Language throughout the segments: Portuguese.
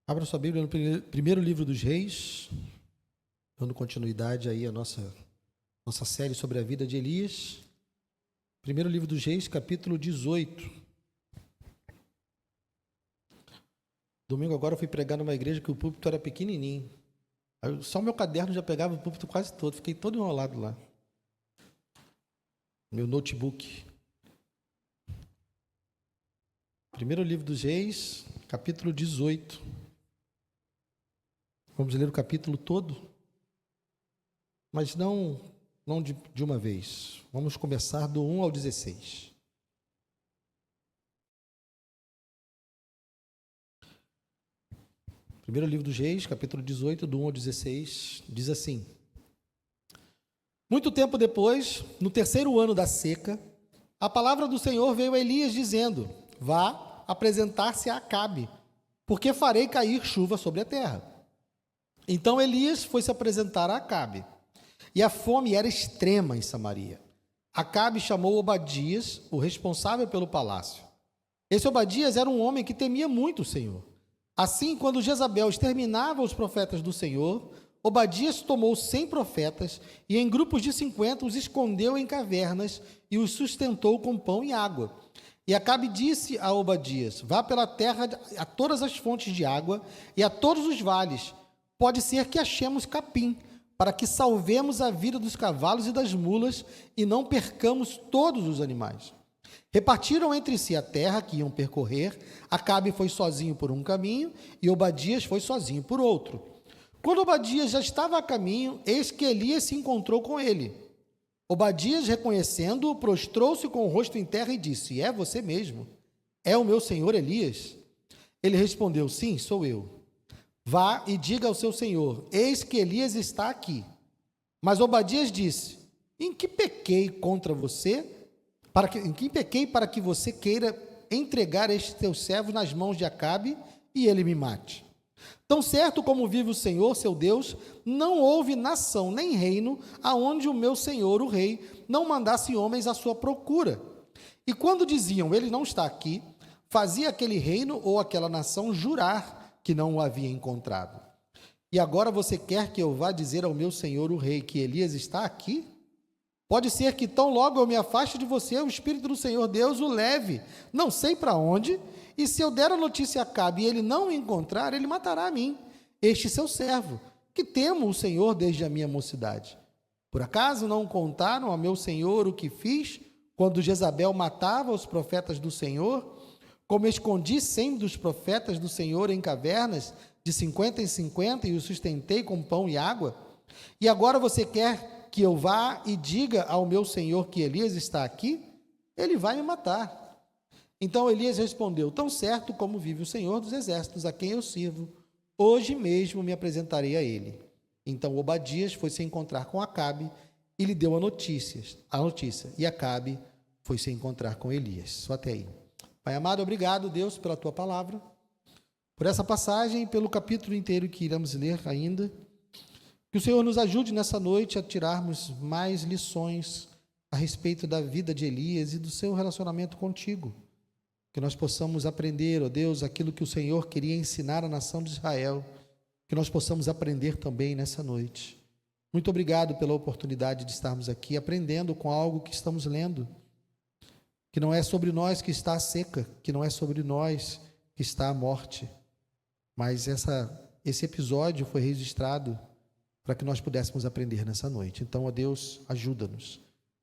Abra sua Bíblia no primeiro livro dos Reis, dando continuidade aí à nossa série sobre a vida de Elias. Primeiro livro dos Reis, capítulo 18. Domingo agora eu fui pregar numa igreja que o púlpito era pequenininho. Só o meu caderno já pegava o púlpito quase todo, fiquei todo enrolado lá. Meu notebook. Primeiro livro dos Reis, capítulo 18. Vamos ler o capítulo todo, mas não de uma vez. Vamos começar do 1 ao 16. Primeiro livro dos Reis, capítulo 18, do 1 ao 16, diz assim: Muito tempo depois, no terceiro ano da seca, a palavra do Senhor veio a Elias dizendo: Vá apresentar-se a Acabe, porque farei cair chuva sobre a terra. Então Elias foi se apresentar a Acabe, e a fome era extrema em Samaria. Acabe chamou Obadias, o responsável pelo palácio. Esse Obadias era um homem que temia muito o Senhor. Assim, quando Jezabel exterminava os profetas do Senhor, Obadias tomou 100 profetas e em grupos de 50 os escondeu em cavernas e os sustentou com pão e água. E Acabe disse a Obadias: Vá pela terra a todas as fontes de água e a todos os vales. Pode ser que achemos capim, para que salvemos a vida dos cavalos e das mulas e não percamos todos os animais. Repartiram entre si a terra que iam percorrer. Acabe foi sozinho por um caminho e Obadias foi sozinho por outro. Quando Obadias já estava a caminho, eis que Elias se encontrou com ele. Obadias, reconhecendo-o, prostrou-se com o rosto em terra e disse: É você mesmo? É o meu senhor Elias? Ele respondeu: Sim, sou eu. Vá e diga ao seu senhor: Eis que Elias está aqui. Mas Obadias disse: Em que pequei contra você? Em que pequei para que você queira entregar estes teus servos nas mãos de Acabe e ele me mate? Tão certo como vive o Senhor, seu Deus, não houve nação nem reino aonde o meu senhor, o rei, não mandasse homens à sua procura. E quando diziam: Ele não está aqui, fazia aquele reino ou aquela nação jurar que não o havia encontrado. E agora você quer que eu vá dizer ao meu senhor, o rei, que Elias está aqui? Pode ser que tão logo eu me afaste de você, o Espírito do Senhor Deus o leve, não sei para onde, e se eu der a notícia a Acabe e ele não o encontrar, ele matará a mim, este seu servo, que temo o Senhor desde a minha mocidade. Por acaso não contaram ao meu senhor o que fiz, quando Jezabel matava os profetas do Senhor? Como escondi 100 dos profetas do Senhor em cavernas, de 50 em 50, e os sustentei com pão e água? E agora você quer que eu vá e diga ao meu senhor que Elias está aqui? Ele vai me matar. Então Elias respondeu: Tão certo como vive o Senhor dos exércitos, a quem eu sirvo, hoje mesmo me apresentarei a ele. Então Obadias foi se encontrar com Acabe e lhe deu a notícia, e Acabe foi se encontrar com Elias. Só até aí. Pai amado, obrigado, Deus, pela tua palavra, por essa passagem e pelo capítulo inteiro que iremos ler ainda. Que o Senhor nos ajude nessa noite a tirarmos mais lições a respeito da vida de Elias e do seu relacionamento contigo. Que nós possamos aprender, ó Deus, aquilo que o Senhor queria ensinar à nação de Israel. Que nós possamos aprender também nessa noite. Muito obrigado pela oportunidade de estarmos aqui aprendendo com algo que estamos lendo. Que não é sobre nós que está a seca, que não é sobre nós que está a morte, mas esse episódio foi registrado para que nós pudéssemos aprender nessa noite. Então, ó Deus, ajuda-nos.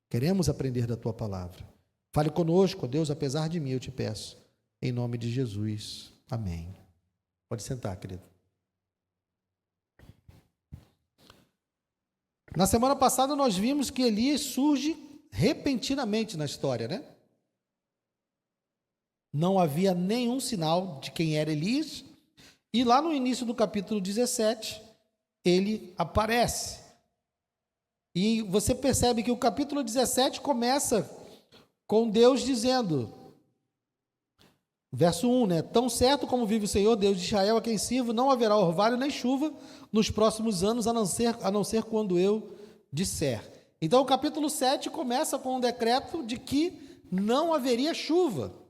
Queremos aprender da tua palavra. Fale conosco, ó Deus, apesar de mim, eu te peço, em nome de Jesus. Amém. Pode sentar, querido. Na semana passada nós vimos que Elias surge repentinamente na história, né? Não havia nenhum sinal de quem era Elias, e lá no início do capítulo 17, ele aparece. E você percebe que o capítulo 17 começa com Deus dizendo, verso 1, né? Tão certo como vive o Senhor, Deus de Israel, a quem sirvo, não haverá orvalho nem chuva nos próximos anos, a não ser quando eu disser. Então o capítulo 7 começa com um decreto de que não haveria chuva.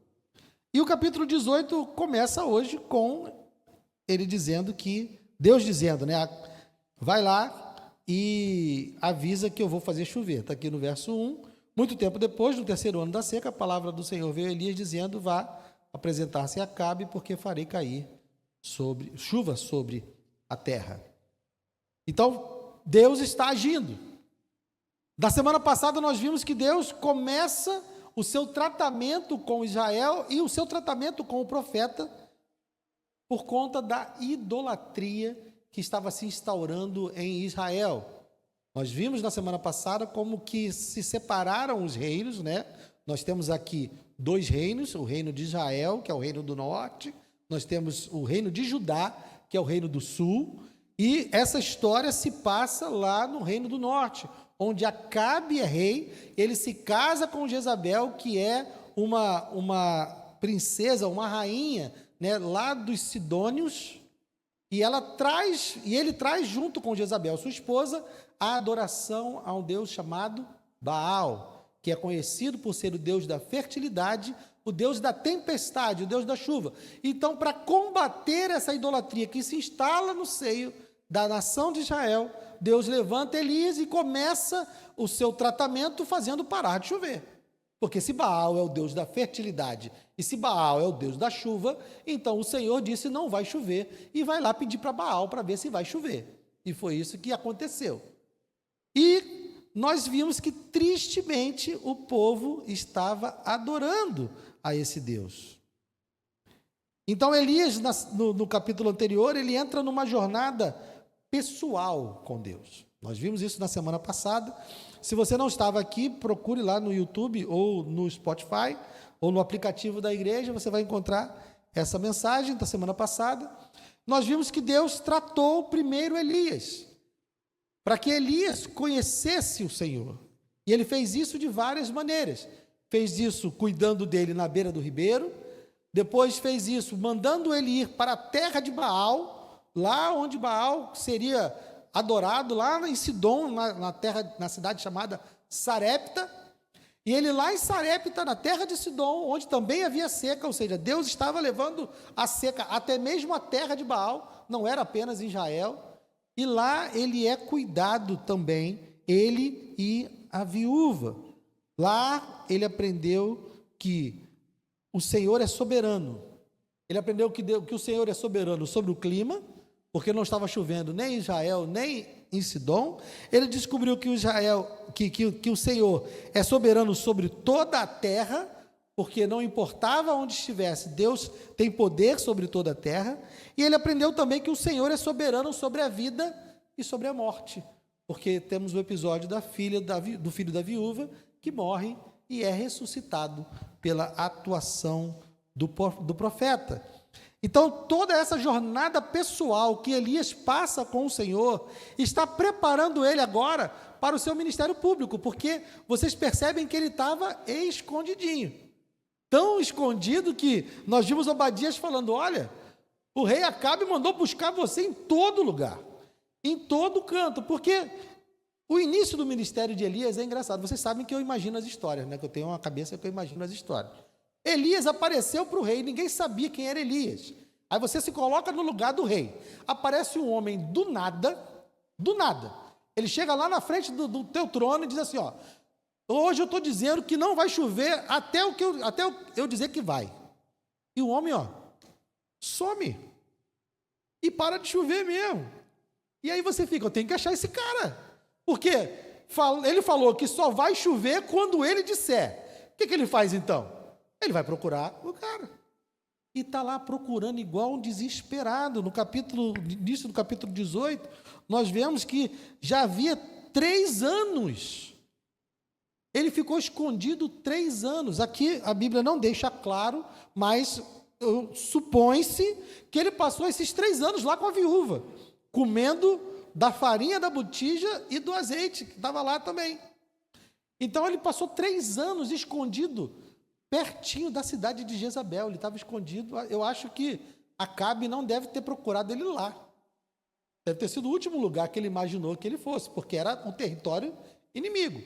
E o capítulo 18 começa hoje com ele dizendo que, Deus dizendo, né? Vai lá e avisa que eu vou fazer chover. Está aqui no verso 1. Muito tempo depois, no terceiro ano da seca, a palavra do Senhor veio a Elias dizendo: vá apresentar-se a Acabe, porque farei cair chuva sobre a terra. Então, Deus está agindo. Na semana passada nós vimos que Deus começa o seu tratamento com Israel e o seu tratamento com o profeta por conta da idolatria que estava se instaurando em Israel. Nós vimos na semana passada como que se separaram os reinos, né? Nós temos aqui 2 reinos, o reino de Israel, que é o reino do norte, nós temos o reino de Judá, que é o reino do sul, e essa história se passa lá no reino do norte, onde Acabe é rei, ele se casa com Jezabel, que é uma princesa, uma rainha, né, lá dos Sidônios, e ele traz junto com Jezabel, sua esposa, a adoração a um Deus chamado Baal, que é conhecido por ser o Deus da fertilidade, o Deus da tempestade, o Deus da chuva. Então, para combater essa idolatria que se instala no seio da nação de Israel, Deus levanta Elias e começa o seu tratamento fazendo parar de chover. Porque se Baal é o Deus da fertilidade e se Baal é o Deus da chuva, então o Senhor disse: não vai chover, e vai lá pedir para Baal para ver se vai chover. E foi isso que aconteceu. E nós vimos que, tristemente, o povo estava adorando a esse Deus. Então, Elias, no capítulo anterior, ele entra numa jornada pessoal com Deus. Nós vimos isso na semana passada. Se você não estava aqui, procure lá no YouTube ou no Spotify ou no aplicativo da igreja, você vai encontrar essa mensagem da semana passada. Nós vimos que Deus tratou primeiro Elias, para que Elias conhecesse o Senhor. E ele fez isso de várias maneiras. Fez isso cuidando dele na beira do ribeiro, depois fez isso mandando ele ir para a terra de Baal, lá onde Baal seria adorado, lá em Sidom, na cidade chamada Sarepta. E ele lá em Sarepta, na terra de Sidom, onde também havia seca, ou seja, Deus estava levando a seca até mesmo a terra de Baal, não era apenas Israel. E lá ele é cuidado também, ele e a viúva. Lá ele aprendeu que o Senhor é soberano. Ele aprendeu que o Senhor é soberano sobre o clima, porque não estava chovendo nem em Israel, nem em Sidom. Ele descobriu que o Senhor é soberano sobre toda a terra, porque não importava onde estivesse, Deus tem poder sobre toda a terra. E ele aprendeu também que o Senhor é soberano sobre a vida e sobre a morte, porque temos o episódio do filho da viúva, que morre e é ressuscitado pela atuação do profeta. Então, toda essa jornada pessoal que Elias passa com o Senhor está preparando ele agora para o seu ministério público, porque vocês percebem que ele estava escondidinho. Tão escondido que nós vimos Obadias falando: olha, o rei Acabe mandou buscar você em todo lugar, em todo canto, porque o início do ministério de Elias é engraçado. Vocês sabem que eu imagino as histórias, né? Que eu tenho uma cabeça que eu imagino as histórias. Elias apareceu para o rei, ninguém sabia quem era Elias. Aí você se coloca no lugar do rei. Aparece um homem do nada, ele chega lá na frente do teu trono e diz assim: ó, hoje eu estou dizendo que não vai chover até eu dizer que vai. E o homem, ó, some. E para de chover mesmo. E aí você fica: eu tenho que achar esse cara. Porque ele falou que só vai chover quando ele disser. O que ele faz então? Ele vai procurar o cara. E está lá procurando igual um desesperado. No início do capítulo 18, nós vemos que já havia 3 anos. Ele ficou escondido 3 anos. Aqui a Bíblia não deixa claro, mas supõe-se que ele passou esses 3 anos lá com a viúva, comendo da farinha da botija e do azeite, que estava lá também. Então ele passou 3 anos escondido, pertinho da cidade de Jezabel. Ele estava escondido. Eu acho que Acabe não deve ter procurado ele lá. Deve ter sido o último lugar que ele imaginou que ele fosse, porque era um território inimigo.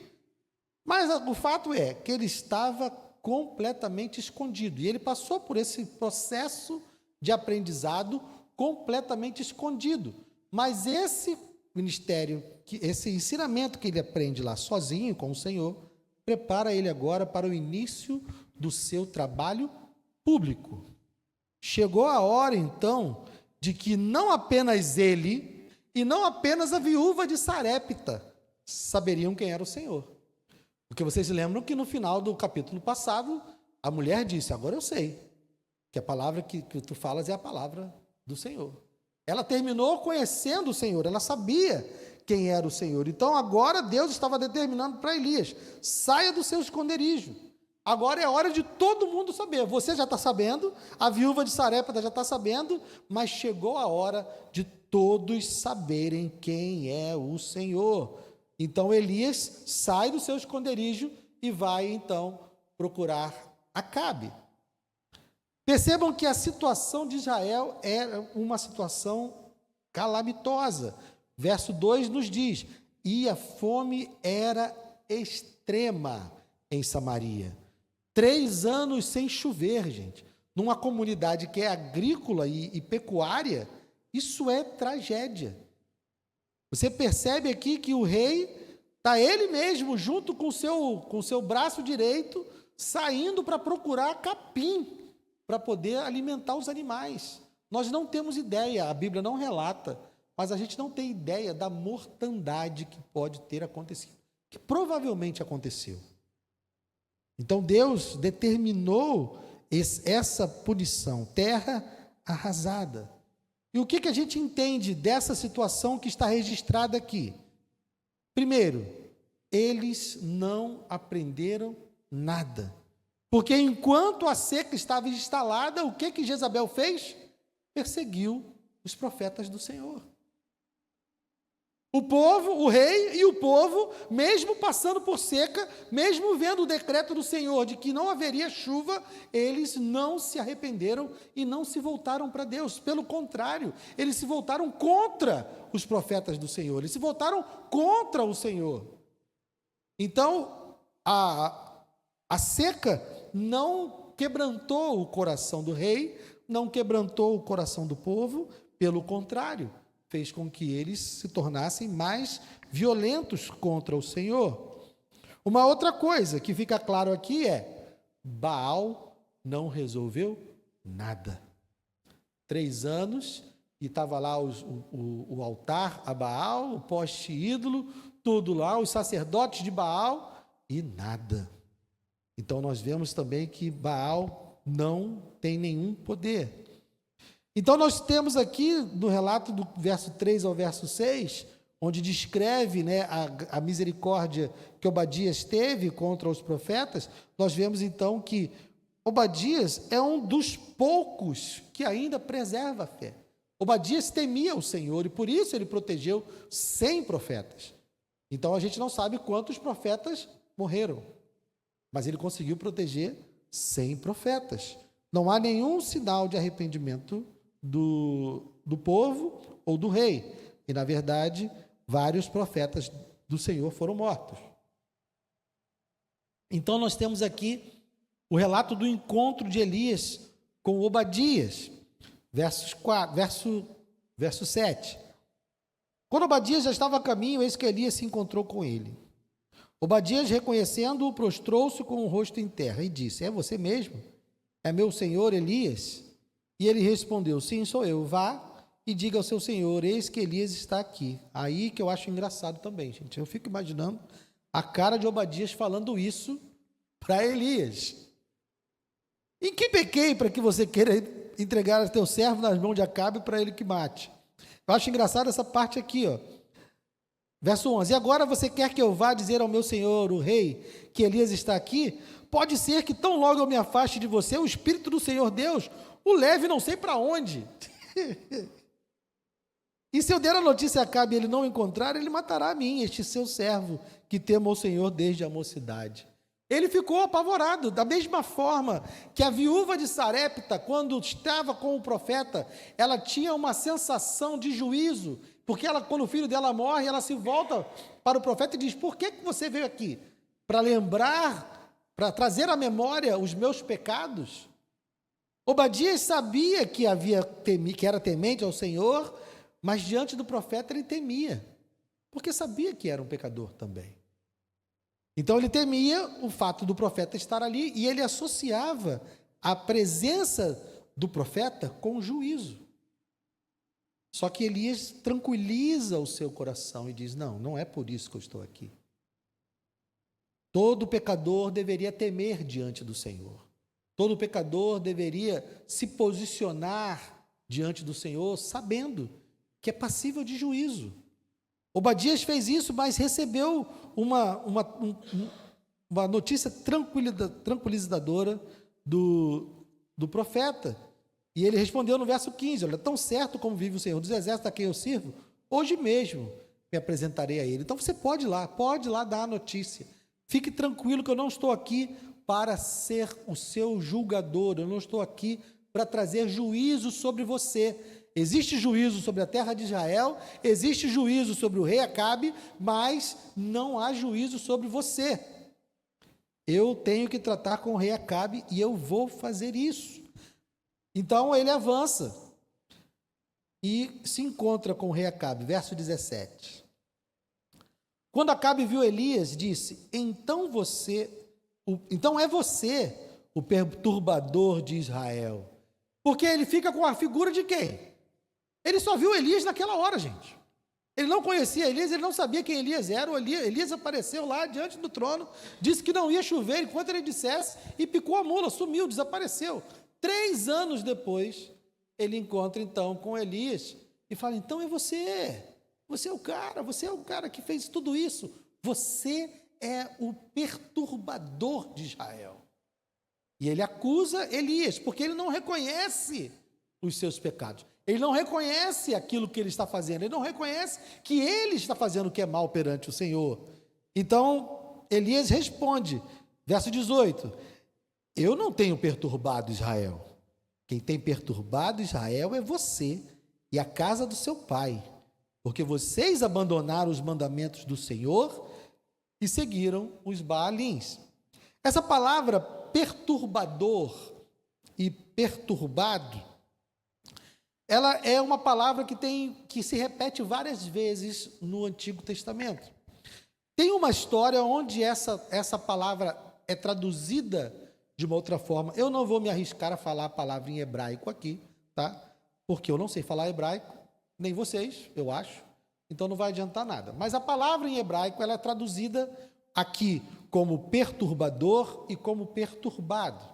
Mas o fato é que ele estava completamente escondido. E ele passou por esse processo de aprendizado completamente escondido. Mas esse ministério, esse ensinamento que ele aprende lá sozinho com o Senhor, prepara ele agora para o início do seu trabalho público. Chegou a hora, então, de que não apenas ele e não apenas a viúva de Sarepta saberiam quem era o Senhor. Porque vocês lembram que no final do capítulo passado, a mulher disse: agora eu sei que a palavra que tu falas é a palavra do Senhor. Ela terminou conhecendo o Senhor, ela sabia quem era o Senhor. Então agora Deus estava determinando para Elias: saia do seu esconderijo. Agora é hora de todo mundo saber. Você já está sabendo, a viúva de Sarepta já está sabendo, mas chegou a hora de todos saberem quem é o Senhor. Então Elias sai do seu esconderijo e vai então procurar Acabe. Percebam que a situação de Israel era uma situação calamitosa. Verso 2 nos diz: e a fome era extrema em Samaria. 3 anos sem chover, gente. Numa comunidade que é agrícola e pecuária, isso é tragédia. Você percebe aqui que o rei está ele mesmo, junto com o seu braço direito, saindo para procurar capim, para poder alimentar os animais. Nós não temos ideia, a Bíblia não relata, mas a gente não tem ideia da mortandade que pode ter acontecido, que provavelmente aconteceu. Então Deus determinou essa punição, terra arrasada. E o que a gente entende dessa situação que está registrada aqui? Primeiro, eles não aprenderam nada. Porque enquanto a seca estava instalada, o que Jezabel fez? Perseguiu os profetas do Senhor. O povo, o rei e o povo, mesmo passando por seca, mesmo vendo o decreto do Senhor de que não haveria chuva, eles não se arrependeram e não se voltaram para Deus. Pelo contrário, eles se voltaram contra os profetas do Senhor, eles se voltaram contra o Senhor. Então, a seca não quebrantou o coração do rei, não quebrantou o coração do povo, pelo contrário, fez com que eles se tornassem mais violentos contra o Senhor. Uma outra coisa que fica claro aqui é: Baal não resolveu nada. 3 anos e estava lá o altar a Baal, o poste ídolo, tudo lá, os sacerdotes de Baal e nada. Então nós vemos também que Baal não tem nenhum poder. Então nós temos aqui no relato do verso 3 ao verso 6, onde descreve, né, a misericórdia que Obadias teve contra os profetas, nós vemos então que Obadias é um dos poucos que ainda preserva a fé. Obadias temia o Senhor e por isso ele protegeu 100 profetas. Então a gente não sabe quantos profetas morreram, mas ele conseguiu proteger 100 profetas. Não há nenhum sinal de arrependimento do povo ou do rei. E, na verdade, vários profetas do Senhor foram mortos. Então, nós temos aqui o relato do encontro de Elias com Obadias, verso 7. Quando Obadias já estava a caminho, eis que Elias se encontrou com ele. Obadias, reconhecendo-o, prostrou-se com o rosto em terra e disse: é você mesmo? É meu senhor Elias? E ele respondeu: sim, sou eu. Vá e diga ao seu senhor: eis que Elias está aqui. Aí que eu acho engraçado também, gente. Eu fico imaginando a cara de Obadias falando isso para Elias. Em que pequei para que você queira entregar teu servo nas mãos de Acabe para ele que mate? Eu acho engraçado essa parte aqui, ó. Verso 11: e agora você quer que eu vá dizer ao meu senhor, o rei, que Elias está aqui? Pode ser que tão logo eu me afaste de você, o Espírito do Senhor Deus o leve não sei para onde. E se eu der a notícia a Acabe e ele não encontrar, ele matará a mim, este seu servo, que temo ao Senhor desde a mocidade. Ele ficou apavorado, da mesma forma que a viúva de Sarepta, quando estava com o profeta, ela tinha uma sensação de juízo, porque quando o filho dela morre, ela se volta para o profeta e diz: por que você veio aqui? Para lembrar, para trazer à memória os meus pecados? Obadias sabia que era temente ao Senhor, mas diante do profeta ele temia, porque sabia que era um pecador também. Então ele temia o fato do profeta estar ali e ele associava a presença do profeta com juízo. Só que Elias tranquiliza o seu coração e diz: não, não é por isso que eu estou aqui. Todo pecador deveria temer diante do Senhor. Todo pecador deveria se posicionar diante do Senhor sabendo que é passível de juízo. Obadias fez isso, mas recebeu uma notícia tranquilizadora do profeta. E ele respondeu no verso 15, olha, tão certo como vive o Senhor dos Exércitos a quem eu sirvo, hoje mesmo me apresentarei a ele. Então você pode ir lá dar a notícia. Fique tranquilo que eu não estou aqui para ser o seu julgador, eu não estou aqui para trazer juízo sobre você. Existe juízo sobre a terra de Israel, existe juízo sobre o rei Acabe, mas não há juízo sobre você. Eu tenho que tratar com o rei Acabe e eu vou fazer isso. Então ele avança e se encontra com o rei Acabe, verso 17. Quando Acabe viu Elias, disse: então é você o perturbador de Israel. Porque ele fica com a figura de quem? Ele só viu Elias naquela hora, gente. Ele não conhecia Elias, ele não sabia quem Elias era. Elias apareceu lá diante do trono, disse que não ia chover enquanto ele dissesse, e picou a mula, sumiu, desapareceu. 3 anos depois, ele encontra então com Elias e fala: então é você. Você é o cara que fez tudo isso. Você é o perturbador de Israel. E ele acusa Elias, porque ele não reconhece os seus pecados. Ele não reconhece aquilo que ele está fazendo. Ele não reconhece que ele está fazendo o que é mal perante o Senhor. Então, Elias responde, verso 18: eu não tenho perturbado Israel. Quem tem perturbado Israel é você e a casa do seu pai, porque vocês abandonaram os mandamentos do Senhor e seguiram os Baalins. Essa palavra perturbador e perturbado, ela é uma palavra que se repete várias vezes no Antigo Testamento. Tem uma história onde essa palavra é traduzida de uma outra forma. Eu não vou me arriscar a falar a palavra em hebraico aqui, tá? Porque eu não sei falar hebraico, nem vocês, eu acho. Então não vai adiantar nada. Mas a palavra em hebraico ela é traduzida aqui como perturbador e como perturbado.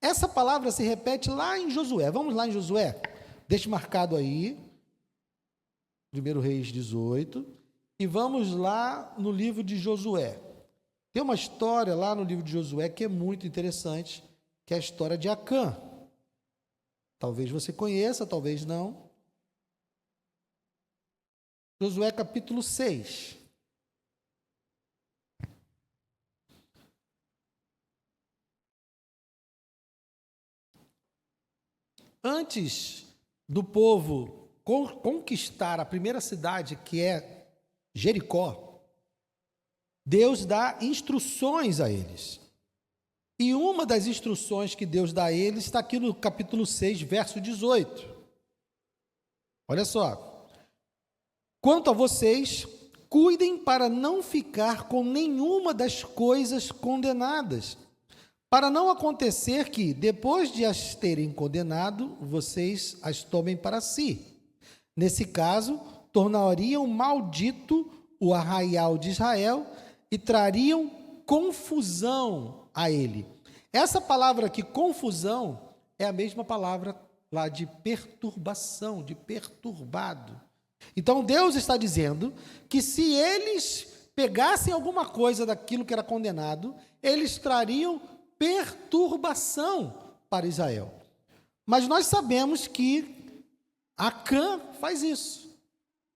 Essa palavra se repete lá em Josué. Vamos lá em Josué? Deixe marcado aí, 1 Reis 18, e vamos lá no livro de Josué. Tem uma história lá no livro de Josué que é muito interessante, que é a história de Acã. Talvez você conheça, talvez não. Josué capítulo 6. Antes do povo conquistar a primeira cidade, que é Jericó, Deus dá instruções a eles. E uma das instruções que Deus dá a eles está aqui no capítulo 6, verso 18. Olha só. Quanto a vocês, cuidem para não ficar com nenhuma das coisas condenadas, para não acontecer que, depois de as terem condenado, vocês as tomem para si. Nesse caso, tornariam maldito o arraial de Israel e trariam confusão a ele. Essa palavra aqui, confusão, é a mesma palavra lá de perturbação, de perturbado. Então Deus está dizendo que se eles pegassem alguma coisa daquilo que era condenado, eles trariam perturbação para Israel. Mas nós sabemos que Acã faz isso.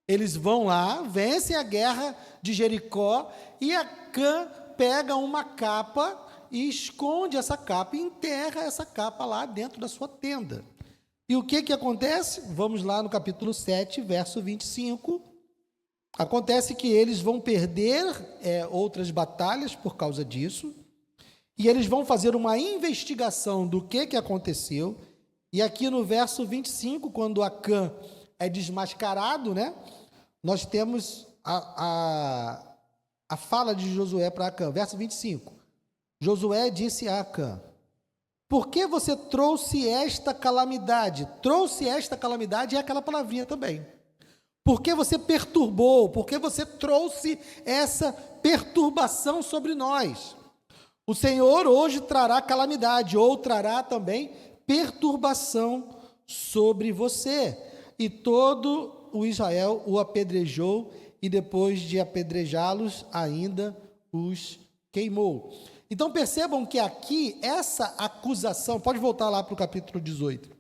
Eles vão lá, vencem a guerra de Jericó e Acã pega uma capa e esconde essa capa e enterra essa capa lá dentro da sua tenda. E o que acontece? Vamos lá no capítulo 7, verso 25. Acontece que eles vão perder outras batalhas por causa disso. e eles vão fazer uma investigação do que aconteceu. E aqui no verso 25, quando Acã é desmascarado, né, nós temos a fala de Josué para Acã, verso 25. Josué disse a Acã: por que você trouxe esta calamidade? Trouxe esta calamidade é aquela palavrinha também. Por que você perturbou? Por que você trouxe essa perturbação sobre nós? O Senhor hoje trará calamidade, ou trará também perturbação sobre você. E todo o Israel o apedrejou, e depois de apedrejá-los, ainda os queimou. Então percebam que aqui, essa acusação, pode voltar lá para o capítulo 18,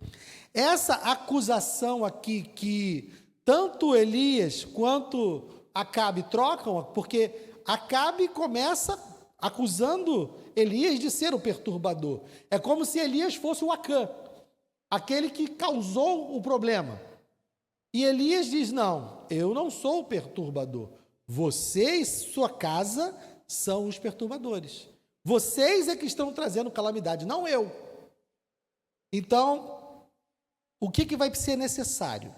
essa acusação aqui que tanto Elias quanto Acabe trocam, porque Acabe começa acusando Elias de ser o perturbador. É como se Elias fosse o Acã, aquele que causou o problema. E Elias diz: não, eu não sou o perturbador. Você e sua casa são os perturbadores. Vocês é que estão trazendo calamidade, não eu. Então, o que vai ser necessário?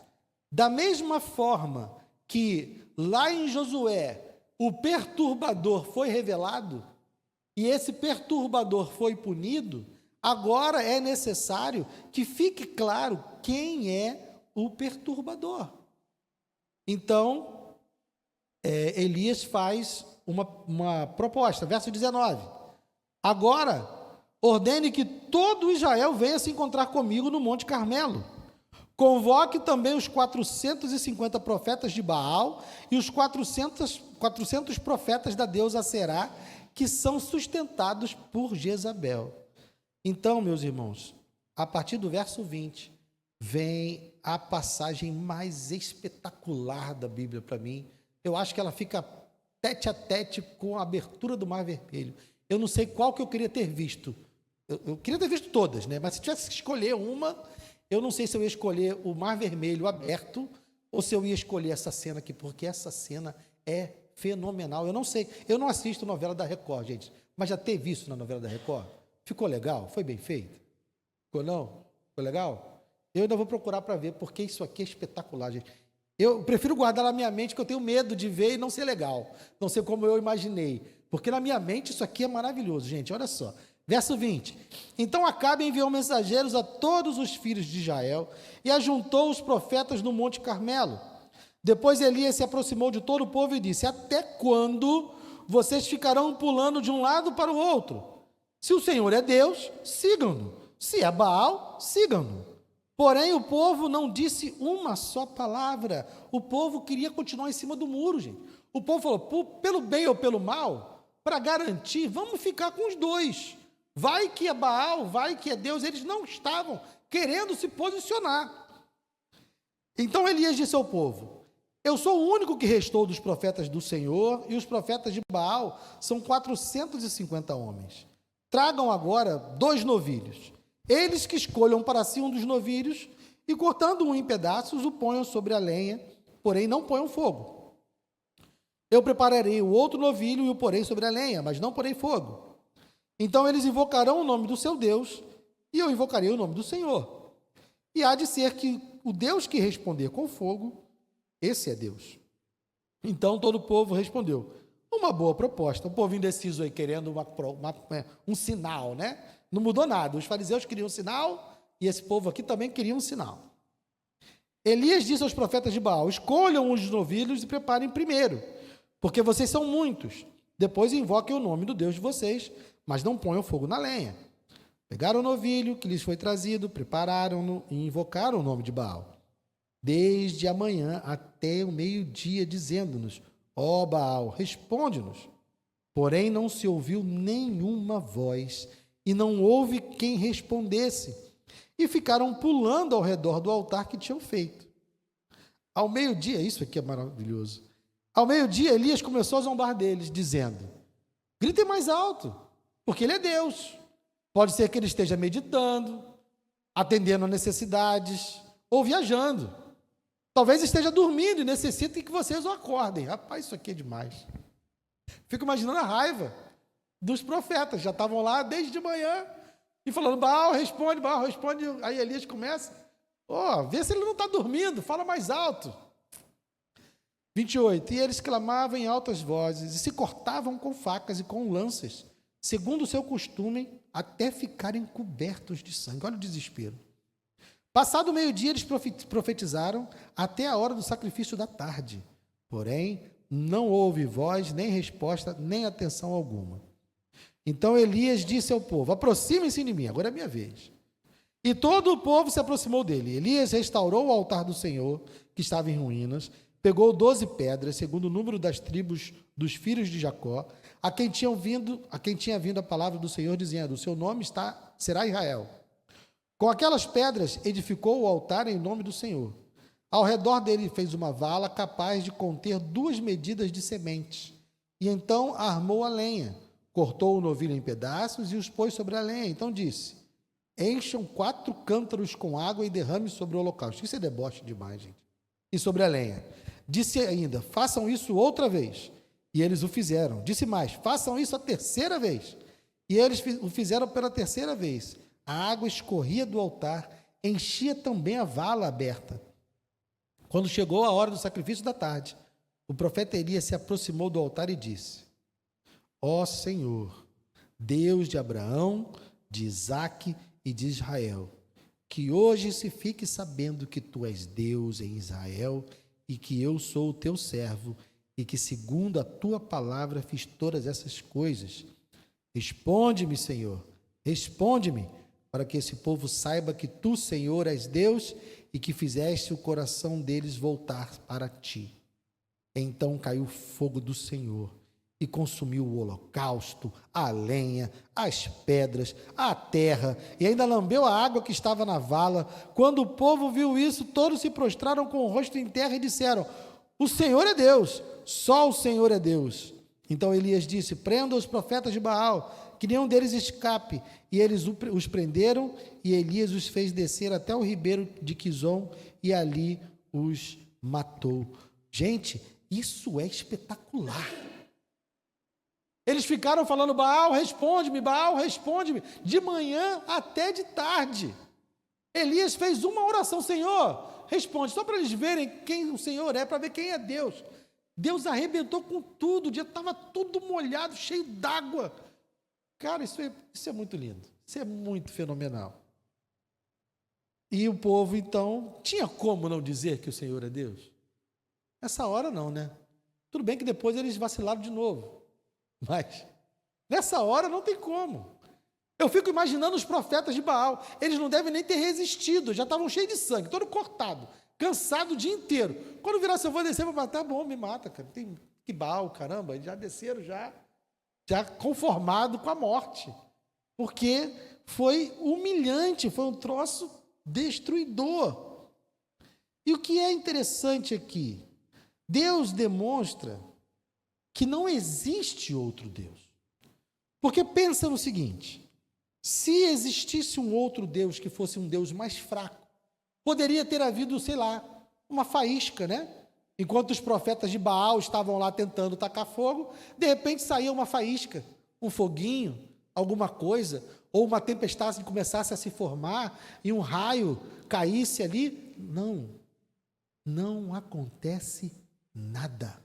Da mesma forma que lá em Josué o perturbador foi revelado e esse perturbador foi punido, agora é necessário que fique claro quem é o perturbador. Então, Elias faz uma proposta, verso 19. Agora, ordene que todo Israel venha se encontrar comigo no Monte Carmelo. Convoque também os 450 profetas de Baal e os 400 profetas da deusa Aserá, que são sustentados por Jezabel. Então, meus irmãos, a partir do verso 20, vem a passagem mais espetacular da Bíblia para mim. Eu acho que ela fica tete a tete com a abertura do Mar Vermelho. Eu não sei qual que eu queria ter visto. Eu queria ter visto todas, né? Mas se tivesse que escolher uma, eu não sei se eu ia escolher o Mar Vermelho aberto ou se eu ia escolher essa cena aqui, porque essa cena é fenomenal. Eu não sei, eu não assisto novela da Record, gente, mas já teve isso na novela da Record? Ficou legal? Foi bem feito? Ficou não? Ficou legal? Eu ainda vou procurar para ver, porque isso aqui é espetacular, gente. Eu prefiro guardar na minha mente, que eu tenho medo de ver e não ser legal, não ser como eu imaginei, porque na minha mente isso aqui é maravilhoso, gente. Olha só, verso 20. Então Acabe enviou mensageiros a todos os filhos de Israel e ajuntou os profetas no Monte Carmelo. Depois Elias se aproximou de todo o povo e disse: até quando vocês ficarão pulando de um lado para o outro? Se o Senhor é Deus, sigam-no. Se é Baal, sigam-no. Porém, o povo não disse uma só palavra. O povo queria continuar em cima do muro, gente. O povo falou: pelo bem ou pelo mal, para garantir, vamos ficar com os dois. Vai que é Baal, vai que é Deus. Eles não estavam querendo se posicionar. Então Elias disse ao povo: eu sou o único que restou dos profetas do Senhor, e os profetas de Baal são 450 homens. Tragam agora 2 novilhos. Eles que escolham para si um dos novilhos e, cortando-o em pedaços, o ponham sobre a lenha, porém não ponham fogo. Eu prepararei o outro novilho e o porei sobre a lenha, mas não porei fogo. Então eles invocarão o nome do seu Deus e eu invocarei o nome do Senhor. E há de ser que o Deus que responder com fogo, esse é Deus. Então todo o povo respondeu: uma boa proposta. O povo indeciso aí querendo um sinal, né? Não mudou nada. Os fariseus queriam um sinal e esse povo aqui também queria um sinal. Elias disse aos profetas de Baal: escolham os novilhos e preparem primeiro, porque vocês são muitos. Depois invoquem o nome do Deus de vocês, mas não ponham fogo na lenha. Pegaram o novilho que lhes foi trazido, prepararam-no e invocaram o nome de Baal, desde a manhã até o meio-dia, dizendo-nos: ó Baal, responde-nos. Porém não se ouviu nenhuma voz, e não houve quem respondesse, e ficaram pulando ao redor do altar que tinham feito. Ao meio-dia, isso aqui é maravilhoso, ao meio-dia Elias começou a zombar deles, dizendo: gritem mais alto, porque ele é Deus. Pode ser que ele esteja meditando, atendendo a necessidades, ou viajando. Talvez esteja dormindo e necessite que vocês o acordem. Rapaz, isso aqui é demais. Fico imaginando a raiva dos profetas, já estavam lá desde de manhã, e falando, Baal, responde, aí Elias começa, vê se ele não está dormindo, fala mais alto. 28, e eles clamavam em altas vozes, e se cortavam com facas e com lanças, segundo o seu costume, até ficarem cobertos de sangue. Olha o desespero. Passado o meio-dia, eles profetizaram até a hora do sacrifício da tarde. Porém, não houve voz, nem resposta, nem atenção alguma. Então Elias disse ao povo, aproximem-se de mim, agora é minha vez. E todo o povo se aproximou dele. Elias restaurou o altar do Senhor, que estava em ruínas, pegou 12 pedras, segundo o número das tribos dos filhos de Jacó, a quem tinha vindo a palavra do Senhor, dizendo, o seu nome será Israel. Com aquelas pedras edificou o altar em nome do Senhor. Ao redor dele fez uma vala capaz de conter 2 medidas de sementes. E então armou a lenha, cortou o novilho em pedaços e os pôs sobre a lenha. Então disse, encham 4 cântaros com água e derrame sobre o holocausto. Isso é deboche demais, gente. E sobre a lenha. Disse ainda, façam isso outra vez. E eles o fizeram. Disse mais, façam isso a 3ª vez. E eles o fizeram pela 3ª vez. A água escorria do altar, enchia também a vala aberta. Quando chegou a hora do sacrifício da tarde, o profeta Elias se aproximou do altar e disse, ó Senhor, Deus de Abraão, de Isaque e de Israel, que hoje se fique sabendo que tu és Deus em Israel e que eu sou o teu servo e que segundo a tua palavra fiz todas essas coisas. Responde-me, Senhor, responde-me, para que esse povo saiba que tu, Senhor, és Deus e que fizeste o coração deles voltar para ti. Então caiu o fogo do Senhor e consumiu o holocausto, a lenha, as pedras, a terra, e ainda lambeu a água que estava na vala. Quando o povo viu isso, todos se prostraram com o rosto em terra e disseram, o Senhor é Deus, só o Senhor é Deus. Então Elias disse, prenda os profetas de Baal, que nenhum deles escape. E eles os prenderam, e Elias os fez descer até o ribeiro de Quizon, e ali os matou. Gente, isso é espetacular. Eles ficaram falando, Baal, responde-me, de manhã até de tarde. Elias fez uma oração, Senhor, responde, só para eles verem quem o Senhor é, para ver quem é Deus. Deus arrebentou com tudo, o dia estava tudo molhado, cheio d'água. Cara, isso é muito lindo, isso é muito fenomenal. E o povo, então, tinha como não dizer que o Senhor é Deus? Nessa hora não, né? Tudo bem que depois eles vacilaram de novo, mas nessa hora não tem como. Eu fico imaginando os profetas de Baal, eles não devem nem ter resistido, já estavam cheios de sangue, todo cortado, cansado o dia inteiro. Quando virasse, eu vou descer para matar, tá bom, me mata, cara. Tem que Baal, caramba, eles já desceram, já conformado com a morte, porque foi humilhante, foi um troço destruidor. E o que é interessante aqui, Deus demonstra que não existe outro Deus. Porque pensa no seguinte, se existisse um outro Deus que fosse um Deus mais fraco, poderia ter havido, sei lá, uma faísca, né? Enquanto os profetas de Baal estavam lá tentando tacar fogo, de repente saía uma faísca, um foguinho, alguma coisa, ou uma tempestade começasse a se formar e um raio caísse ali. Não acontece nada.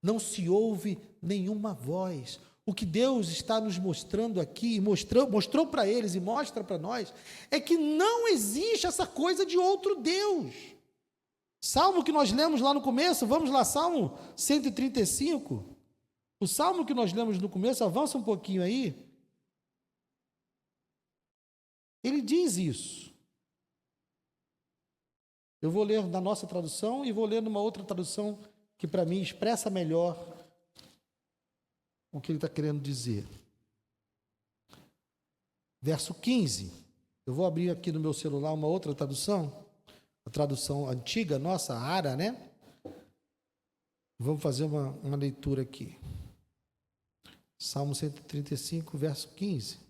Não se ouve nenhuma voz. O que Deus está nos mostrando aqui, mostrou para eles e mostra para nós, é que não existe essa coisa de outro Deus. Salmo que nós lemos lá no começo, vamos lá, Salmo 135. O Salmo que nós lemos no começo, avança um pouquinho aí. Ele diz isso. Eu vou ler na nossa tradução e vou ler numa outra tradução que para mim expressa melhor o que ele está querendo dizer. Verso 15. Eu vou abrir aqui no meu celular uma outra tradução. A tradução antiga, nossa, Ara, né? Vamos fazer uma leitura aqui. Salmo 135, verso 15.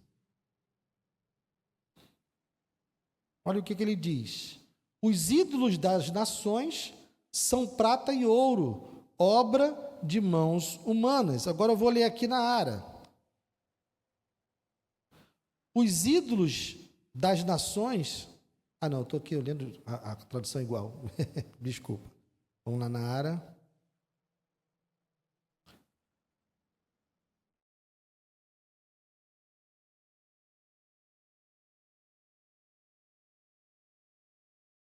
Olha o que ele diz. Os ídolos das nações são prata e ouro, obra de mãos humanas. Agora eu vou ler aqui na Ara. Os ídolos das nações... Ah, não, estou aqui olhando a tradução igual. Desculpa. Vamos lá na Ara.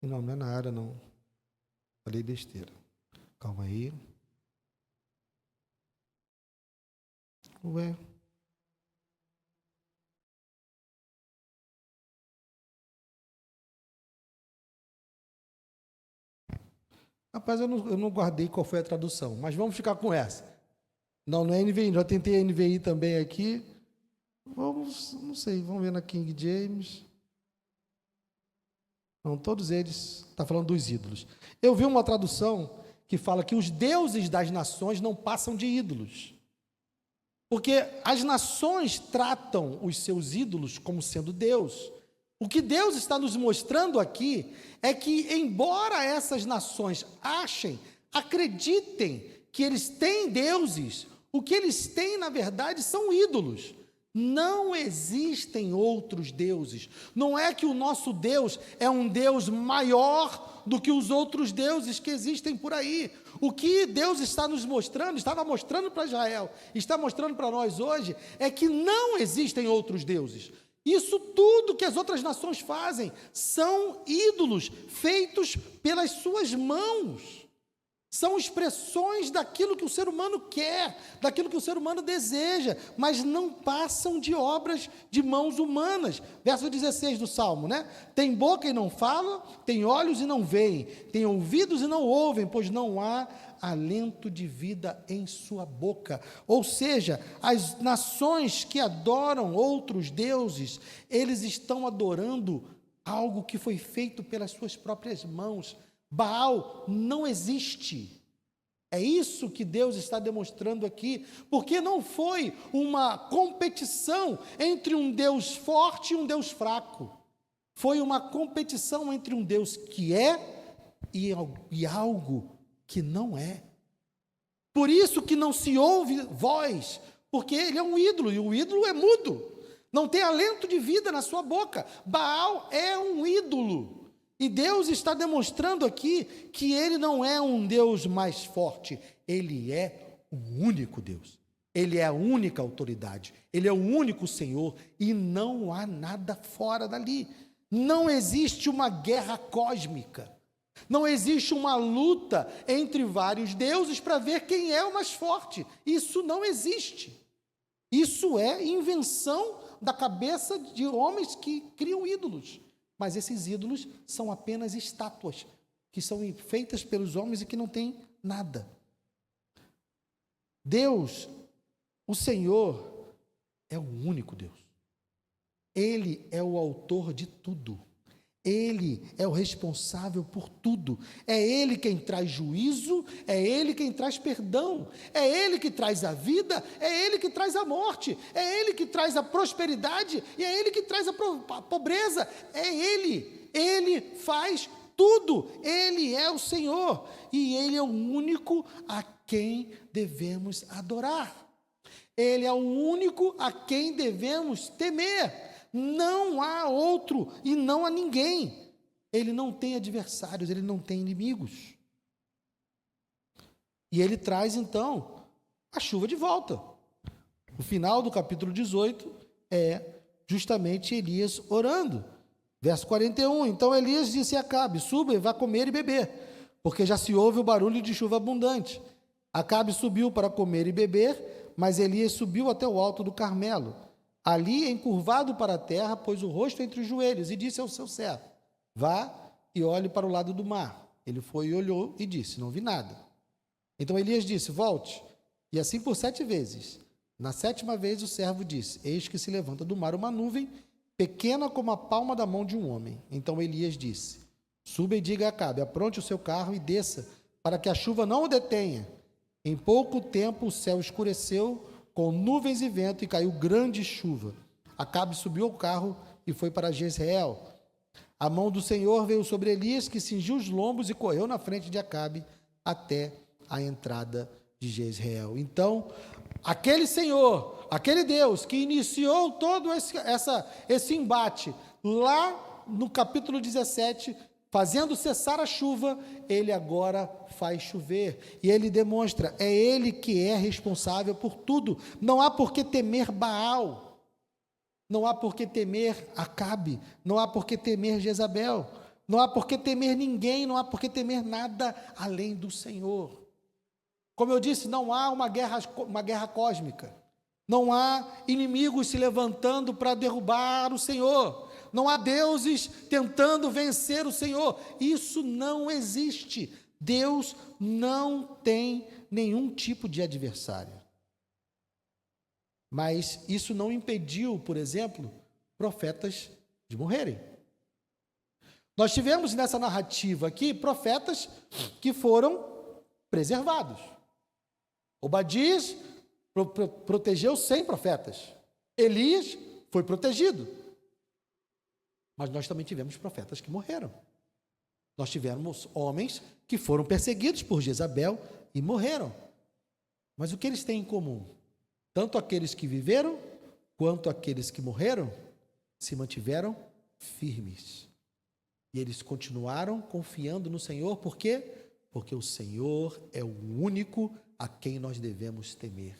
Não, não é na Ara, não. Falei besteira. Calma aí. Ué. Rapaz, eu não guardei qual foi a tradução, mas vamos ficar com essa. Não, não é NVI, já tentei a NVI também aqui. Vamos, não sei, vamos ver na King James. Não, todos eles, está falando dos ídolos. Eu vi uma tradução que fala que os deuses das nações não passam de ídolos. Porque as nações tratam os seus ídolos como sendo Deus. O que Deus está nos mostrando aqui é que, embora essas nações acreditem que eles têm deuses, o que eles têm, na verdade, são ídolos. Não existem outros deuses. Não é que o nosso Deus é um Deus maior do que os outros deuses que existem por aí. O que Deus está nos mostrando, estava mostrando para Israel, está mostrando para nós hoje, é que não existem outros deuses. Isso tudo que as outras nações fazem são ídolos feitos pelas suas mãos. São expressões daquilo que o ser humano quer, daquilo que o ser humano deseja, mas não passam de obras de mãos humanas. Verso 16 do Salmo, né? Tem boca e não fala, tem olhos e não veem, tem ouvidos e não ouvem, pois não há alento de vida em sua boca. Ou seja, as nações que adoram outros deuses, eles estão adorando algo que foi feito pelas suas próprias mãos. Baal não existe. É isso que Deus está demonstrando aqui, porque não foi uma competição entre um Deus forte e um Deus fraco. Foi uma competição entre um Deus que é e algo que não é. Por isso que não se ouve voz, porque ele é um ídolo, e o ídolo é mudo. Não tem alento de vida na sua boca. Baal é um ídolo. E Deus está demonstrando aqui que ele não é um Deus mais forte, ele é o único Deus. Ele é a única autoridade, ele é o único Senhor e não há nada fora dali. Não existe uma guerra cósmica, não existe uma luta entre vários deuses para ver quem é o mais forte. Isso não existe. Isso é invenção da cabeça de homens que criam ídolos. Mas esses ídolos são apenas estátuas, que são feitas pelos homens e que não têm nada. Deus, o Senhor, é o único Deus. Ele é o autor de tudo. Ele é o responsável por tudo. É Ele quem traz juízo, é Ele quem traz perdão, é Ele que traz a vida, é Ele que traz a morte, é Ele que traz a prosperidade e é Ele que traz a pobreza. É Ele faz tudo. Ele é o Senhor e Ele é o único a quem devemos adorar. Ele é o único a quem devemos temer. Não há outro e não há ninguém. Ele não tem adversários, ele não tem inimigos. E ele traz, então, a chuva de volta. O final do capítulo 18 é justamente Elias orando. Verso 41, então Elias disse a Acabe, suba e vá comer e beber, porque já se ouve o barulho de chuva abundante. Acabe subiu para comer e beber, mas Elias subiu até o alto do Carmelo. Ali, encurvado para a terra, pôs o rosto entre os joelhos e disse ao seu servo, vá e olhe para o lado do mar. Ele foi e olhou e disse, não vi nada. Então Elias disse, volte, e assim por 7 vezes. Na 7ª vez o servo disse, eis que se levanta do mar uma nuvem, pequena como a palma da mão de um homem. Então Elias disse, suba e diga a Acabe, apronte o seu carro e desça, para que a chuva não o detenha. Em pouco tempo o céu escureceu, com nuvens e vento, e caiu grande chuva. Acabe subiu ao carro e foi para Jezreel. A mão do Senhor veio sobre Elias, que cingiu os lombos e correu na frente de Acabe até a entrada de Jezreel. Então, aquele Senhor, aquele Deus que iniciou todo esse embate lá no capítulo 17, fazendo cessar a chuva, ele agora faz chover. E ele demonstra, é ele que é responsável por tudo. Não há por que temer Baal, não há por que temer Acabe, não há por que temer Jezabel, não há por que temer ninguém, não há por que temer nada além do Senhor. Como eu disse, não há uma guerra cósmica, não há inimigos se levantando para derrubar o Senhor, não há deuses tentando vencer o Senhor, isso não existe. Deus não tem nenhum tipo de adversário. Mas isso não impediu, por exemplo, profetas de morrerem. Nós tivemos nessa narrativa aqui profetas que foram preservados. Obadias protegeu 100 profetas. Elias foi protegido. Mas nós também tivemos profetas que morreram. Nós tivemos homens que foram perseguidos por Jezabel e morreram. Mas o que eles têm em comum? Tanto aqueles que viveram, quanto aqueles que morreram, se mantiveram firmes. E eles continuaram confiando no Senhor, por quê? Porque o Senhor é o único a quem nós devemos temer.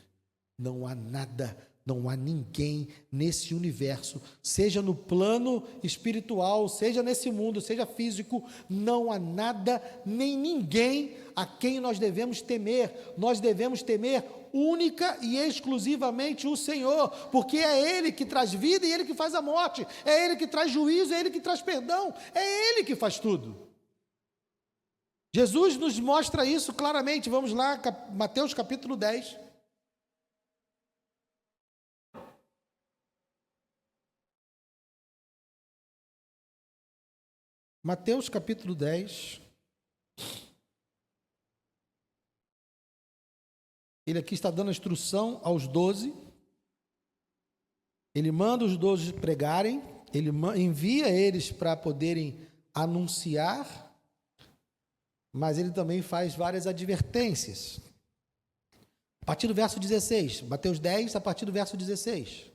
Não há nada, não há ninguém nesse universo, seja no plano espiritual, seja nesse mundo, seja físico, não há nada, nem ninguém a quem nós devemos temer. Nós devemos temer única e exclusivamente o Senhor, porque é Ele que traz vida e Ele que faz a morte, é Ele que traz juízo, é Ele que traz perdão, é Ele que faz tudo. Jesus nos mostra isso claramente. Vamos lá, Mateus capítulo 10. Mateus capítulo 10. Ele aqui está dando a instrução aos 12. Ele manda os 12 pregarem, ele envia eles para poderem anunciar, mas ele também faz várias advertências. A partir do verso 16, Mateus 10, a partir do verso 16.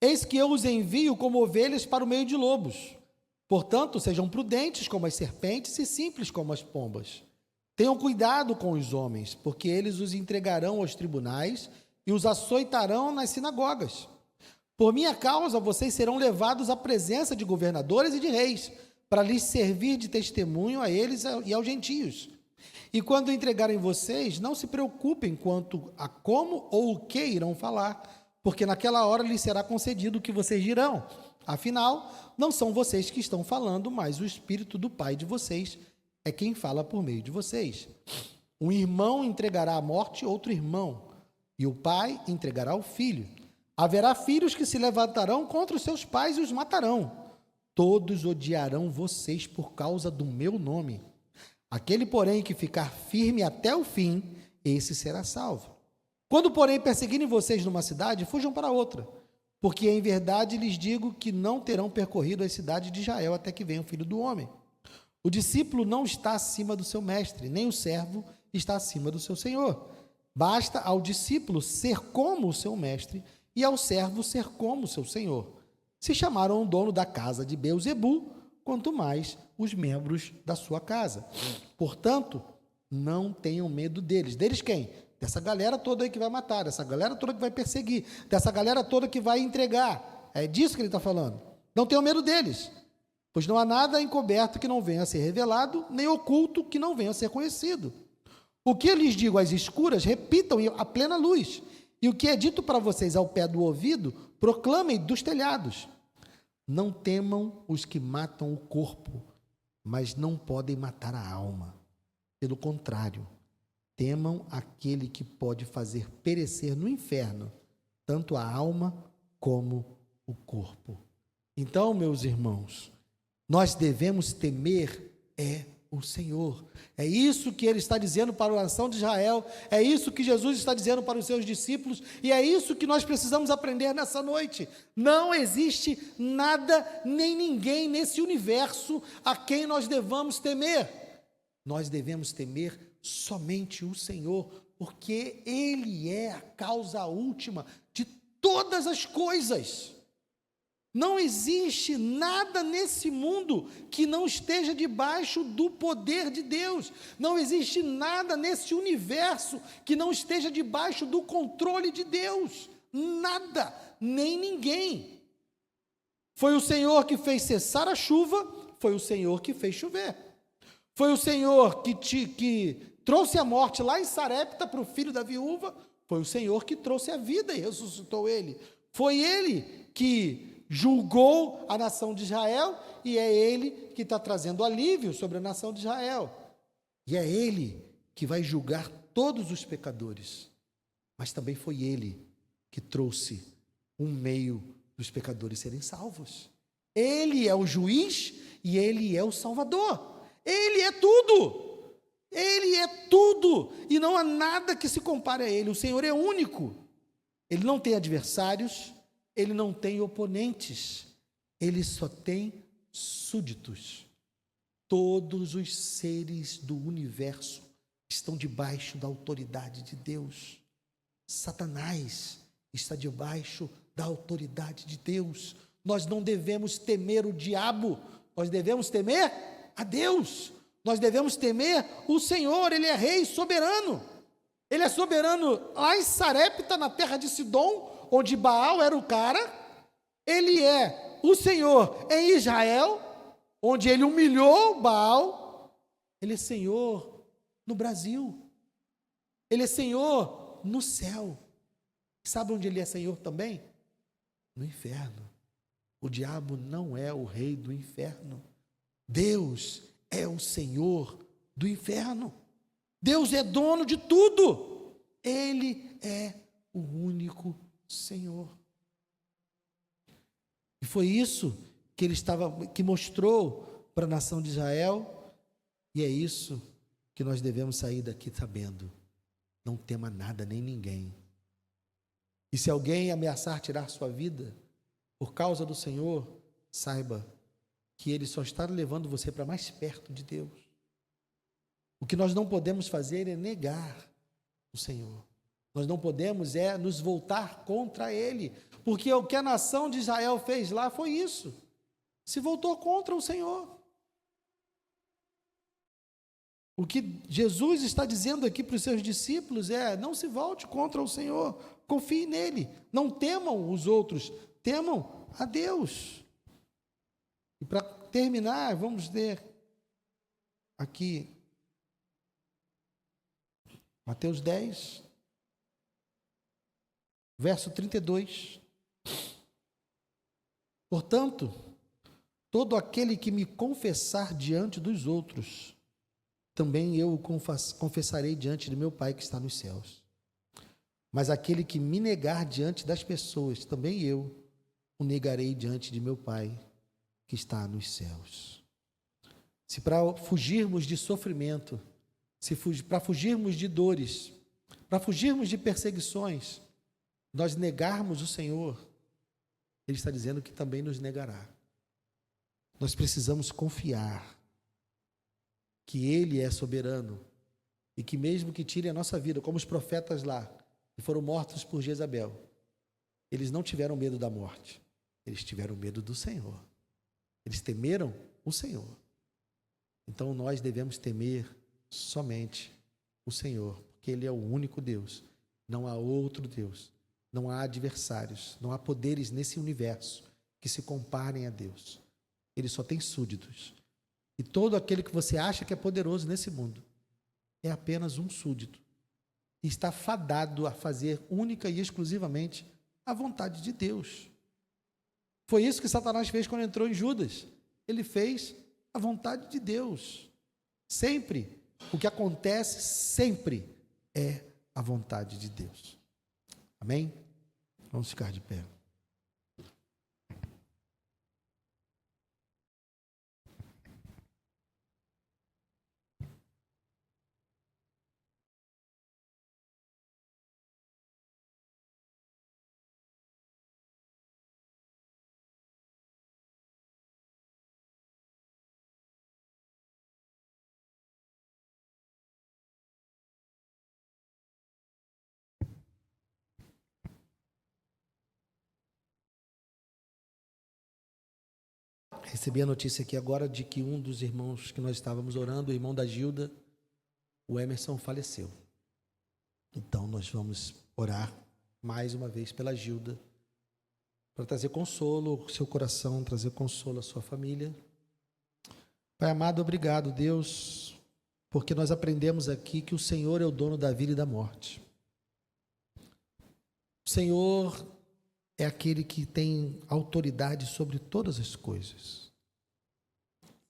Eis que eu os envio como ovelhas para o meio de lobos. Portanto, sejam prudentes como as serpentes e simples como as pombas. Tenham cuidado com os homens, porque eles os entregarão aos tribunais e os açoitarão nas sinagogas. Por minha causa, vocês serão levados à presença de governadores e de reis, para lhes servir de testemunho a eles e aos gentios. E quando entregarem vocês, não se preocupem quanto a como ou o que irão falar, porque naquela hora lhes será concedido o que vocês dirão. Afinal, não são vocês que estão falando, mas o Espírito do Pai de vocês é quem fala por meio de vocês. Um irmão entregará à morte outro irmão, e o pai entregará o filho. Haverá filhos que se levantarão contra os seus pais e os matarão. Todos odiarão vocês por causa do meu nome. Aquele, porém, que ficar firme até o fim, esse será salvo. Quando, porém, perseguirem vocês numa cidade, fujam para outra, porque em verdade lhes digo que não terão percorrido as cidades de Israel até que venha o Filho do Homem. O discípulo não está acima do seu mestre, nem o servo está acima do seu senhor. Basta ao discípulo ser como o seu mestre e ao servo ser como o seu senhor. Se chamaram o dono da casa de Beelzebu, quanto mais os membros da sua casa. Portanto, não tenham medo deles. Deles quem? Dessa galera toda aí que vai matar, dessa galera toda que vai perseguir, dessa galera toda que vai entregar. É disso que ele está falando. Não tenham medo deles, pois não há nada encoberto que não venha a ser revelado, nem oculto que não venha a ser conhecido. O que eu lhes digo às escuras, repitam à plena luz. E o que é dito para vocês ao pé do ouvido, proclamem dos telhados. Não temam os que matam o corpo, mas não podem matar a alma. Pelo contrário, temam aquele que pode fazer perecer no inferno, tanto a alma como o corpo. Então, meus irmãos, nós devemos temer o Senhor. É isso que ele está dizendo para a nação de Israel, é isso que Jesus está dizendo para os seus discípulos, e é isso que nós precisamos aprender nessa noite. Não existe nada nem ninguém nesse universo a quem nós devamos temer. nós devemos temer somente o Senhor, porque Ele é a causa última de todas as coisas. Não existe nada nesse mundo que não esteja debaixo do poder de Deus. Não existe nada nesse universo que não esteja debaixo do controle de Deus. Nada, nem ninguém. Foi o Senhor que fez cessar a chuva, foi o Senhor que fez chover. Foi o Senhor que trouxe a morte lá em Sarepta para o filho da viúva, foi o Senhor que trouxe a vida e ressuscitou ele. Foi Ele que julgou a nação de Israel e é Ele que está trazendo alívio sobre a nação de Israel. E é Ele que vai julgar todos os pecadores. Mas também foi Ele que trouxe um meio dos pecadores serem salvos. Ele é o juiz e Ele é o salvador. Ele é tudo. Ele é tudo. E não há nada que se compare a Ele. O Senhor é único. Ele não tem adversários, Ele não tem oponentes, Ele só tem súditos. Todos os seres do universo estão debaixo da autoridade de Deus. Satanás está debaixo da autoridade de Deus. Nós não devemos temer o diabo, nós devemos temer a Deus. Nós devemos temer o Senhor, Ele é rei soberano. Ele é soberano lá em Sarepta, na terra de Sidom, onde Baal era o cara. Ele é o Senhor em Israel, onde ele humilhou Baal. Ele é Senhor no Brasil. Ele é Senhor no céu. Sabe onde Ele é Senhor também? No inferno. O diabo não é o rei do inferno. Deus é o Senhor do inferno. Deus é dono de tudo. Ele é o único Senhor. E foi isso que mostrou para a nação de Israel, e é isso que nós devemos sair daqui sabendo. Não tema nada nem ninguém. E se alguém ameaçar tirar sua vida por causa do Senhor, saiba que Ele só está levando você para mais perto de Deus. O que nós não podemos fazer é negar o Senhor. Nós não podemos nos voltar contra Ele, porque o que a nação de Israel fez lá foi isso. Se voltou contra o Senhor. O que Jesus está dizendo aqui para os seus discípulos é: não se volte contra o Senhor, confie nele, não temam os outros, temam a Deus. E para terminar, vamos ler aqui Mateus 10, verso 32. Portanto, todo aquele que me confessar diante dos outros, também eu o confessarei diante de meu Pai que está nos céus. Mas aquele que me negar diante das pessoas, também eu o negarei diante de meu Pai que está nos céus. Se para fugirmos de sofrimento, para fugirmos de dores, para fugirmos de perseguições, nós negarmos o Senhor, Ele está dizendo que também nos negará. Nós precisamos confiar que Ele é soberano e que mesmo que tire a nossa vida, como os profetas lá, que foram mortos por Jezabel, eles não tiveram medo da morte, eles tiveram medo do Senhor. Eles temeram o Senhor. Então nós devemos temer somente o Senhor, porque Ele é o único Deus, não há outro Deus, não há adversários, não há poderes nesse universo que se comparem a Deus. Ele só tem súditos. E todo aquele que você acha que é poderoso nesse mundo é apenas um súdito. E está fadado a fazer única e exclusivamente a vontade de Deus. Foi isso que Satanás fez quando entrou em Judas. Ele fez a vontade de Deus. Sempre, o que acontece sempre é a vontade de Deus. Amém? Vamos ficar de pé. Recebi a notícia aqui agora de que um dos irmãos que nós estávamos orando, o irmão da Gilda, o Emerson, faleceu. Então nós vamos orar mais uma vez pela Gilda, para trazer consolo ao seu coração, trazer consolo à sua família. Pai amado, obrigado, Deus, porque nós aprendemos aqui que o Senhor é o dono da vida e da morte. O Senhor é aquele que tem autoridade sobre todas as coisas.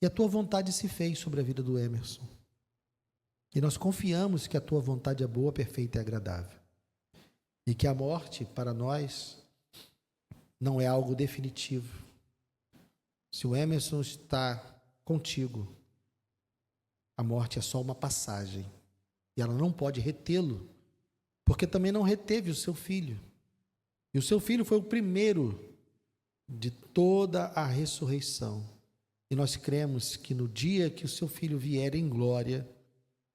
E a tua vontade se fez sobre a vida do Emerson. E nós confiamos que a tua vontade é boa, perfeita e agradável. E que a morte, para nós, não é algo definitivo. Se o Emerson está contigo, a morte é só uma passagem. E ela não pode retê-lo, porque também não reteve o seu filho. E o seu filho foi o primeiro de toda a ressurreição. E nós cremos que no dia que o seu filho vier em glória,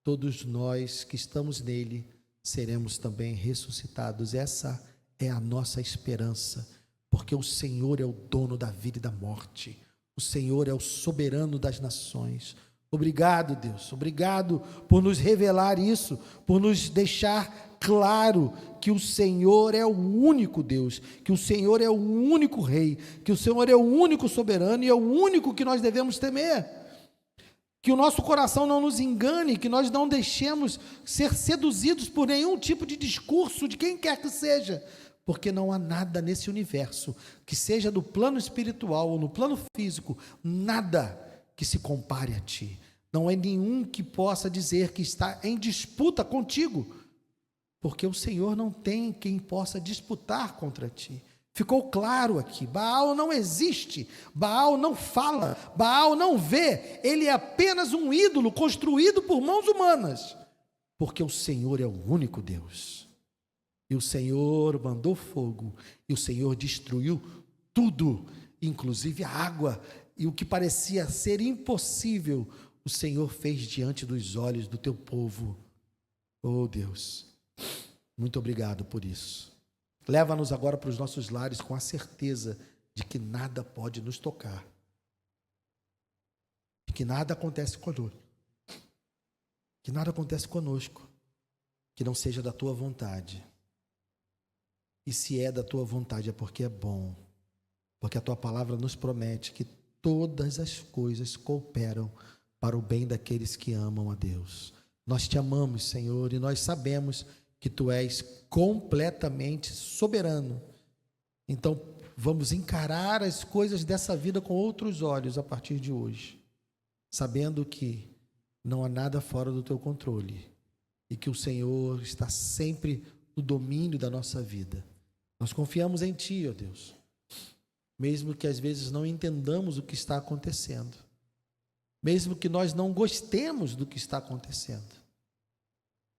todos nós que estamos nele seremos também ressuscitados. Essa é a nossa esperança, porque o Senhor é o dono da vida e da morte. O Senhor é o soberano das nações. Obrigado, Deus. Obrigado por nos revelar isso, por nos deixar claro que o Senhor é o único Deus, que o Senhor é o único Rei, que o Senhor é o único soberano e é o único que nós devemos temer. Que o nosso coração não nos engane, que nós não deixemos ser seduzidos por nenhum tipo de discurso de quem quer que seja, porque não há nada nesse universo, que seja do plano espiritual ou no plano físico, nada que se compare a ti. Não é nenhum que possa dizer que está em disputa contigo, porque o Senhor não tem quem possa disputar contra ti. Ficou claro aqui, Baal não existe, Baal não fala, Baal não vê, ele é apenas um ídolo construído por mãos humanas, porque o Senhor é o único Deus. E o Senhor mandou fogo, e o Senhor destruiu tudo, inclusive a água, e o que parecia ser impossível, o Senhor fez diante dos olhos do teu povo. Oh Deus, muito obrigado por isso. Leva-nos agora para os nossos lares com a certeza de que nada pode nos tocar, de que nada acontece conosco, que nada acontece conosco, que não seja da tua vontade. E se é da tua vontade é porque é bom, porque a tua palavra nos promete que todas as coisas cooperam para o bem daqueles que amam a Deus. Nós te amamos, Senhor, e nós sabemos que tu és completamente soberano. Então, vamos encarar as coisas dessa vida com outros olhos a partir de hoje, sabendo que não há nada fora do teu controle e que o Senhor está sempre no domínio da nossa vida. Nós confiamos em ti, ó Deus, mesmo que às vezes não entendamos o que está acontecendo, mesmo que nós não gostemos do que está acontecendo.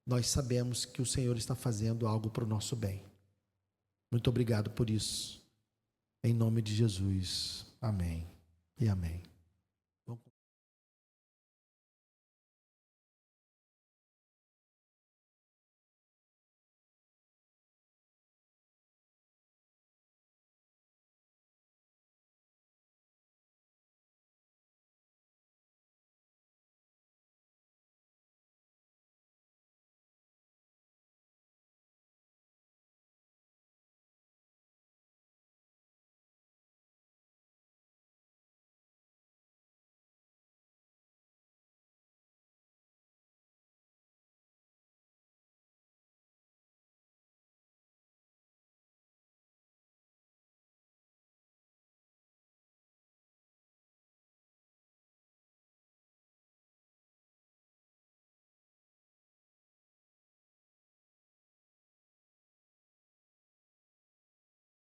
Nós sabemos que o Senhor está fazendo algo para o nosso bem. Muito obrigado por isso. Em nome de Jesus. Amém e amém.